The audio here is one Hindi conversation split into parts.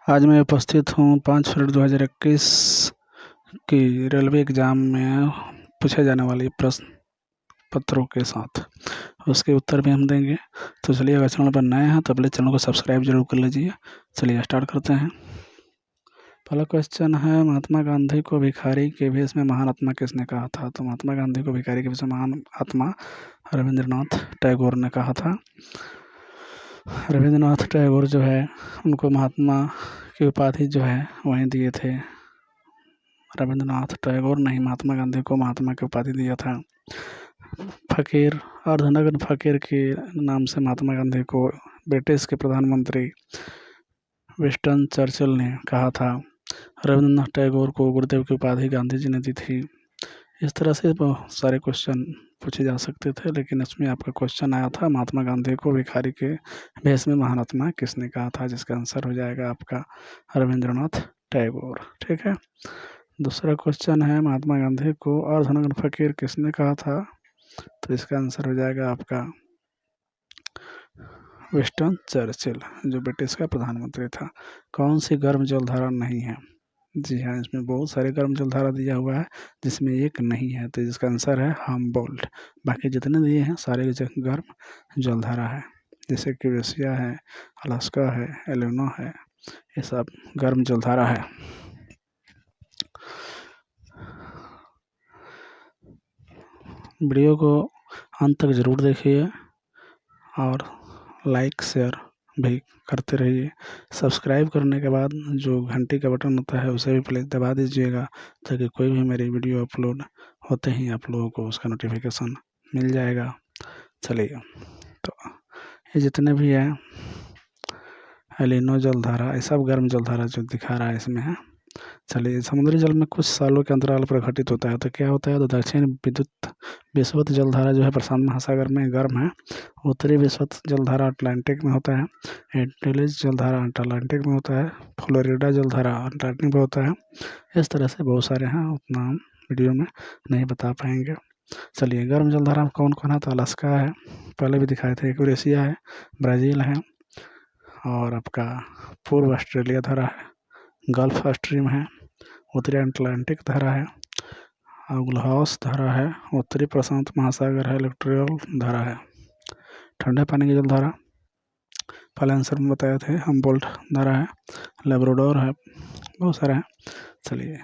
आज मैं उपस्थित हूँ 5 फरवरी 2021 की रेलवे एग्ज़ाम में पूछे जाने वाली प्रश्न पत्रों के साथ उसके उत्तर भी हम देंगे। तो चलिए, अगर चैनल पर नए हैं तो पहले चैनल को सब्सक्राइब जरूर कर लीजिए। चलिए स्टार्ट करते हैं। पहला क्वेश्चन है, महात्मा गांधी को भिखारी के भेष में महान आत्मा किसने कहा था? तो महात्मा गांधी को भिखारी के भेष में महान आत्मा रविंद्रनाथ टैगोर ने कहा था। रविंद्रनाथ टैगोर जो है उनको महात्मा की उपाधि जो है वहीं दिए थे। रविंद्रनाथ टैगोर ने ही महात्मा गांधी को महात्मा की उपाधि दिया था। फकीर अर्धनग्न फकीर के नाम से महात्मा गांधी को ब्रिटिश के प्रधानमंत्री विंस्टन चर्चिल ने कहा था। रविंद्रनाथ टैगोर को गुरुदेव की उपाधि गांधी जी ने दी थी। इस तरह से बहुत सारे क्वेश्चन पूछे जा सकते थे, लेकिन इसमें आपका क्वेश्चन आया था महात्मा गांधी को भिखारी के भेष में महान आत्मा किसने कहा था, जिसका आंसर हो जाएगा आपका रविंद्रनाथ टैगोर। ठीक है। दूसरा क्वेश्चन है, महात्मा गांधी को अर्धनग्न फकीर किसने कहा था? तो इसका आंसर हो जाएगा आपका विंस्टन चर्चिल, जो ब्रिटिश का प्रधानमंत्री था। कौन सी गर्म जलधारा नहीं है? जी हाँ, इसमें बहुत सारे गर्म जलधारा दिया हुआ है जिसमें एक नहीं है, तो इसका आंसर है हम्बोल्ट। बाकी जितने दिए हैं सारे गर्म जलधारा है, जैसे कि रसिया है, अलास्का है, एलिनो है, ये सब गर्म जलधारा है। वीडियो को अंत तक ज़रूर देखिए और लाइक शेयर भी करते रहिए। सब्सक्राइब करने के बाद जो घंटी का बटन होता है उसे भी प्लीज़ दबा दीजिएगा, ताकि कोई भी मेरी वीडियो अपलोड होते ही आप लोगों को उसका नोटिफिकेशन मिल जाएगा। चलिए, तो ये जितने भी हैं एलिनो जलधारा, ये सब गर्म जलधारा जो दिखा रहा है इसमें है। चलिए, समुद्री जल में कुछ सालों के अंतराल पर घटित होता है, तो क्या होता है? तो दक्षिण विषुवत जलधारा जो है प्रशांत महासागर में गर्म है। उत्तरी विषुवत जलधारा अटलांटिक में होता है। एंटीज जलधारा अटलांटिक में होता है। फ्लोरिडा जलधारा अटलांटिक में होता है। इस तरह से बहुत सारे हैं, उतना हम वीडियो में नहीं बता पाएंगे। चलिए, गर्म जलधारा में कौन कौन है? तो अलास्का है, पहले भी दिखाए थे। यूरेशिया है, ब्राज़ील है, और आपका पूर्व ऑस्ट्रेलिया धारा है, गल्फ स्ट्रीम है, उत्तरी अटलांटिक धारा है, अग्लहॉस धारा है, उत्तरी प्रशांत महासागर है, इक्वेटोरियल धारा है। ठंडे पानी की जलधारा पहले आंसर में बताए थे, हम्बोल्ट धारा है, लेब्राडोर है, बहुत सारे हैं। चलिए,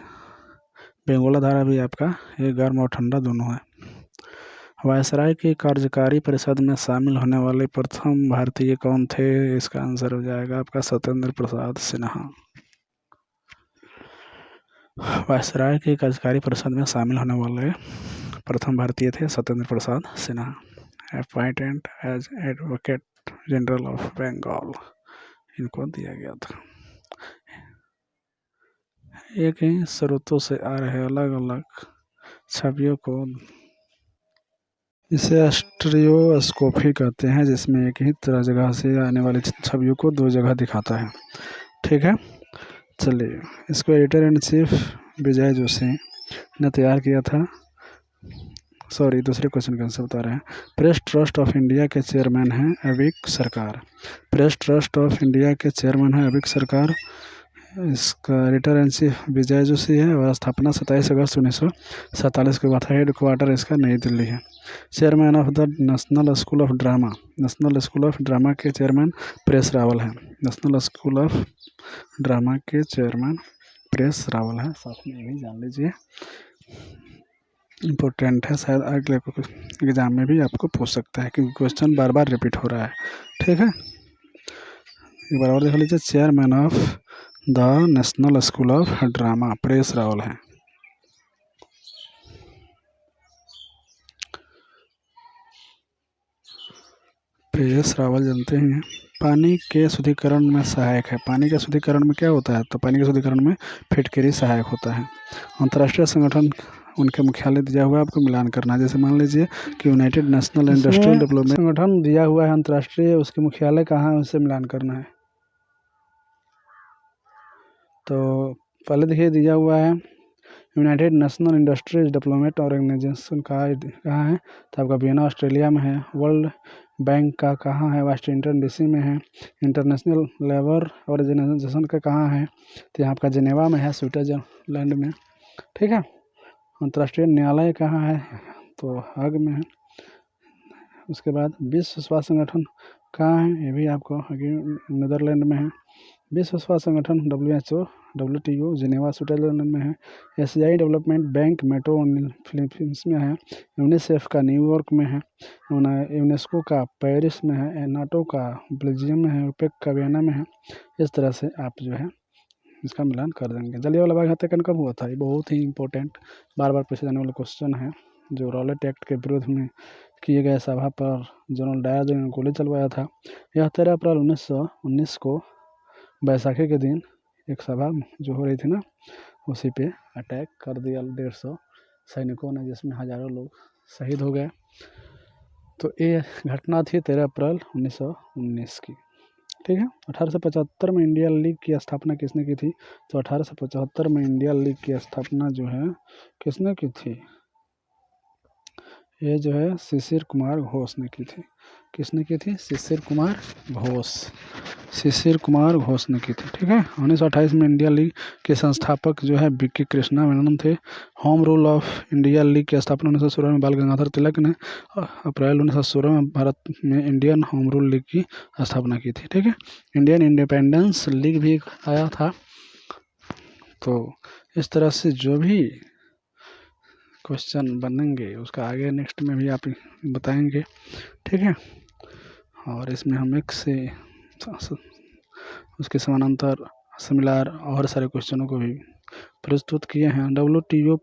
बेंगोला धारा भी आपका ये गर्म और ठंडा दोनों है। वायसराय की कार्यकारी परिषद में शामिल होने वाले प्रथम भारतीय कौन थे? इसका आंसर हो जाएगा आपका सत्येंद्र प्रसाद सिन्हा। वायसराय की कार्यकारी परिषद में शामिल होने वाले प्रथम भारतीय थे Satyendra Prasad Sinha, appointed as advocate general of Bengal, इनको दिया गया था। एक ही स्रोतों से आ रहे अलग अलग छवियों को इसे स्टीरियोस्कोपी कहते हैं, जिसमें एक ही तरह जगह से आने वाली छवियों को दो जगह दिखाता है। ठीक है। चलिए, इसको एडिटर इन चीफ विजय जोशी ने तैयार किया था। सॉरी, दूसरे क्वेश्चन का आंसर बता रहे हैं। प्रेस ट्रस्ट ऑफ इंडिया के चेयरमैन हैं अविक सरकार। प्रेस ट्रस्ट ऑफ इंडिया के चेयरमैन हैं अविक सरकार। इसका एडिटर इन चीफ विजय जोशी है और स्थापना 27 अगस्त 1947 के बाद हेड क्वार्टर इसका नई दिल्ली है। Chairman of the national school of drama, national school of drama के चेयरमैन प्रेस रावल हैं। नेशनल स्कूल ऑफ ड्रामा के चेयरमैन प्रेस रावल है, साथ में भी जान लीजिए, इम्पोर्टेंट है, शायद अगले एग्जाम में भी आपको पूछ सकता है क्योंकि क्वेश्चन बार बार रिपीट हो रहा है। ठीक है, एक बार और देख लीजिए। Chairman of the national school of drama press Rawal है। प्रेस रावल जानते हैं। पानी के शुद्धिकरण में सहायक है। पानी के शुद्धिकरण में क्या होता है? तो पानी के शुद्धिकरण में फिटकरी सहायक होता है। अंतर्राष्ट्रीय संगठन उनके मुख्यालय दिया हुआ है, आपको मिलान करना है। जैसे मान लीजिए कि यूनाइटेड नेशनल इंडस्ट्रियल डेवलपमेंट संगठन दिया हुआ है अंतर्राष्ट्रीय, उसके मुख्यालय कहाँ है उससे मिलान करना है। तो पहले देखिए दिया हुआ है united national industries development organisation कहाँ है? तो आपका वियना ऑस्ट्रेलिया में है। वर्ल्ड बैंक का कहाँ है, वाशिंगटन डीसी में है। इंटरनेशनल लेबर ऑर्गेनाइजेशन का कहाँ है, तो यहाँ आपका जिनेवा में है, स्विट्जरलैंड में। ठीक है। अंतर्राष्ट्रीय न्यायालय कहाँ है, तो हाग में है। उसके बाद विश्व स्वास्थ्य संगठन कहाँ है, ये भी आपको नीदरलैंड में है। विश्व स्वास्थ्य संगठन WHO WTO जिनेवा स्विट्जरलैंड में है। एशियाई डेवलपमेंट बैंक मेट्रो फिलीपींस में है। यूनिसेफ का न्यूयॉर्क में है। यूनेस्को का पेरिस में है। नाटो का बेल्जियम में है। ओपेक का वियना में है। इस तरह से आप जो है इसका मिलान कर देंगे। जलियांवाला बाग हत्याकांड कब हुआ था, ये बहुत ही इंपॉर्टेंट बार बार पूछे जाने वाला क्वेश्चन है। जो रॉलेट एक्ट के विरोध में किए गए सभा पर जनरल डायर ने गोली चलवाया था। यह 13 अप्रैल 1919 को बैसाखी के दिन एक सभा जो हो रही थी ना, उसी पे अटैक कर दिया 150 सैनिकों ने, जिसमें हजारों लोग शहीद हो गए। तो ये घटना थी 13 अप्रैल 1919 की। ठीक है। 1875 में इंडिया लीग की स्थापना किसने की थी, तो 1875 में इंडिया लीग की स्थापना जो है किसने की थी, ये जो है शिशिर कुमार घोष ने की थी। किसने की थी, शिशिर कुमार घोष। शिशिर कुमार घोष ने की थी। ठीक है। 1928 में इंडिया लीग के संस्थापक जो है बीके कृष्णा मेनन थे। Home rule of India league की स्थापना 1916 में बाल गंगाधर तिलक ने अप्रैल 1916 में भारत में इंडियन होम रूल लीग की स्थापना की थी। ठीक है। इंडियन इंडिपेंडेंस लीग भी आया था। तो इस तरह से जो भी क्वेश्चन बनेंगे उसका आगे नेक्स्ट में भी आप बताएंगे। ठीक है। और इसमें हम एक से उसके समानांतर सिमिलर और सारे क्वेश्चनों को भी प्रस्तुत किए हैं। WTO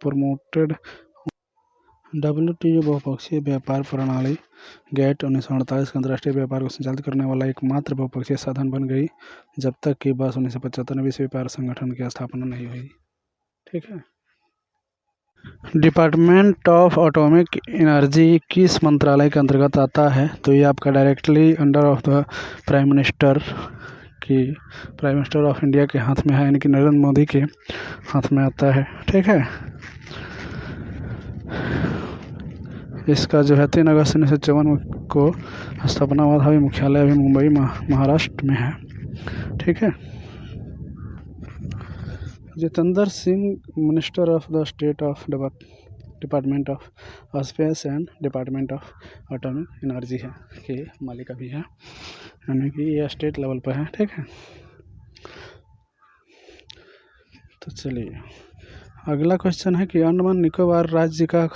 बहुपक्षीय व्यापार प्रणाली गेट 1948 के अंतर्राष्ट्रीय व्यापार को संचालित करने वाला एकमात्र बहुपक्षीय साधन बन गई, जब तक कि वर्ष 1975 में विश्व व्यापार संगठन की स्थापना नहीं हुई। ठीक है। डिपार्टमेंट ऑफ एटॉमिक एनर्जी किस मंत्रालय के अंतर्गत आता है, तो ये आपका directly under of the prime minister of India के हाथ में है, यानी कि नरेंद्र मोदी के हाथ में आता है। ठीक है। इसका जो है 3 अगस्त 1954 को स्थापना हुआ था। मुख्यालय अभी मुंबई महाराष्ट्र में है। ठीक है। Jitendra Singh minister of the state of department of space and department of atomic energy है के मालिक अभी है, यानी कि ये स्टेट लेवल पर है। ठीक है। तो चलिए अगला क्वेश्चन है कि अंडमान निकोबार राज्य का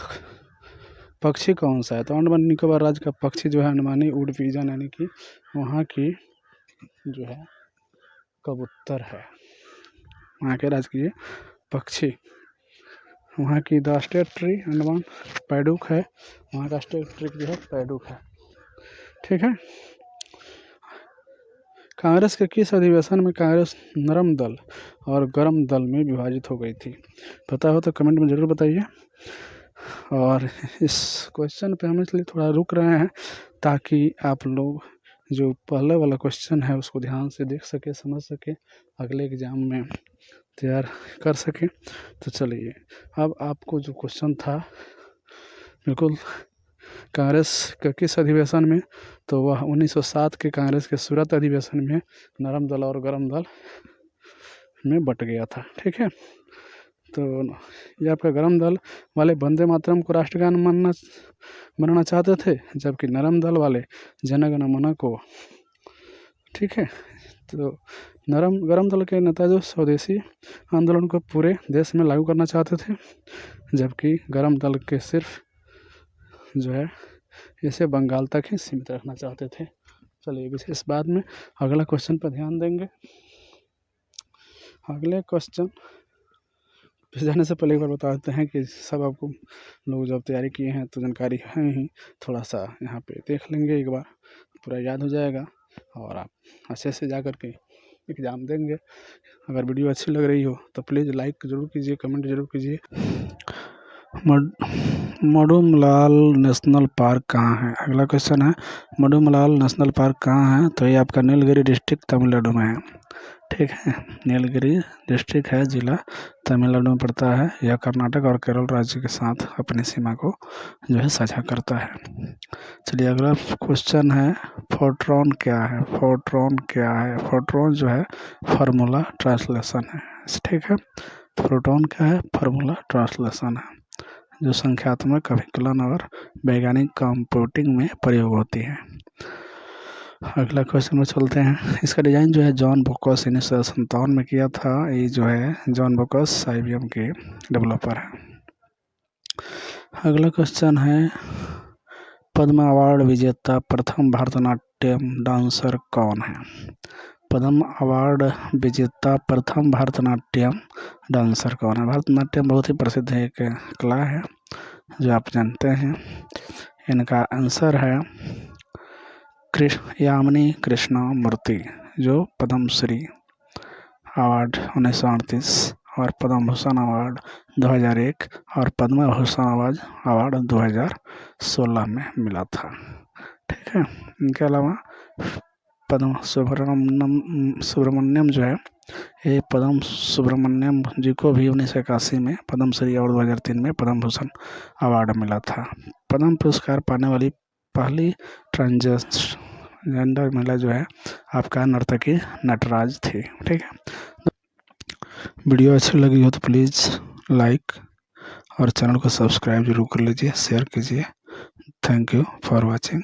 पक्षी कौन सा है, तो अंडमान निकोबार राज्य का पक्षी जो है अंडमानी उड पिजन, यानी कि वहाँ की जो है कबूतर है, वहाँ के राजकीय पक्षी। वहाँ की द स्टेट ट्री अंडमान पैडुक है, वहाँ का स्टेट ट्री जो है पैडुक है। ठीक है। कांग्रेस के किस अधिवेशन में कांग्रेस नरम दल और गरम दल में विभाजित हो गई थी, पता हो तो कमेंट में ज़रूर बताइए। और इस क्वेश्चन पे हम इसलिए थोड़ा रुक रहे हैं ताकि आप लोग जो पहले वाला क्वेश्चन है उसको ध्यान से देख सके, समझ सके, अगले एग्जाम में तैयार कर सके। तो चलिए अब आपको जो क्वेश्चन था बिल्कुल कांग्रेस के किस अधिवेशन में, तो वह 1907 के कांग्रेस के सूरत अधिवेशन में नरम दल और गरम दल में बट गया था। ठीक है। तो ये आपका गरम दल वाले वंदे मातरम को राष्ट्रगान बनाना चाहते थे, जबकि नरम दल वाले जन गण मन को। ठीक है। तो गरम दल के नेता जो स्वदेशी आंदोलन को पूरे देश में लागू करना चाहते थे, जबकि गरम दल के सिर्फ जो है इसे बंगाल तक ही सीमित रखना चाहते थे। चलिए विशेष बाद में अगला क्वेश्चन पर ध्यान देंगे। अगले क्वेश्चन पे जाने से पहले एक बार बता देते हैं कि सब आपको लोग जब तैयारी किए हैं तो जानकारी है ही, थोड़ा सा यहाँ पे देख लेंगे एक बार, पूरा याद हो जाएगा और आप अच्छे से जा कर के एग्ज़ाम देंगे। अगर वीडियो अच्छी लग रही हो तो प्लीज़ लाइक ज़रूर कीजिए, कमेंट ज़रूर कीजिए मडूमलाल नेशनल पार्क कहाँ है? अगला क्वेश्चन है मडूमलाल नेशनल पार्क कहाँ है? तो ये आपका नीलगिरी डिस्ट्रिक्ट तमिलनाडु में है। ठीक है, नीलगिरी डिस्ट्रिक्ट है, जिला तमिलनाडु में पड़ता है। यह कर्नाटक और केरल राज्य के साथ अपनी सीमा को जो है साझा करता है। चलिए अगला क्वेश्चन है फोर्ट्रॉन क्या है? फोर्ट्रॉन क्या है? फोर्ट्रॉन जो है फार्मूला ट्रांसलेशन है। ठीक है, फोर्ट्रॉन क्या है? फार्मूला ट्रांसलेशन है जो संख्यात्मक अभिकलन और वैज्ञानिक कंप्यूटिंग में प्रयोग होती है। अगला क्वेश्चन में चलते हैं। इसका डिज़ाइन जो है जॉन बोकस 1957 में किया था। ये जो है जॉन बोकस IBM के डेवलपर है। अगला क्वेश्चन है पद्म अवार्ड विजेता प्रथम भरतनाट्यम डांसर कौन है? पद्म अवार्ड विजेता प्रथम भरतनाट्यम डांसर कौन है? भरतनाट्यम बहुत ही प्रसिद्ध एक कला है जो आप जानते हैं। इनका आंसर है यामिनी कृष्णा मूर्ति, जो पद्मश्री अवार्ड 1938 और पद्म भूषण अवार्ड 2001 और पद्म भूषण अवार्ड 2016 में मिला था। ठीक है, इनके अलावा पद्म सुब्रमण्यम जो है, ये पद्म सुब्रमण्यम जी को भी 1981 में पद्मश्री और 2003 में पद्म भूषण अवार्ड मिला था। पद्म पुरस्कार पाने वाली पहली ट्रांसजेंडर महिला जो है आपका नर्तकी नटराज थी। ठीक है, वीडियो अच्छी लगी हो तो प्लीज़ लाइक और चैनल को सब्सक्राइब जरूर कर लीजिए, शेयर कीजिए। Thank you for watching.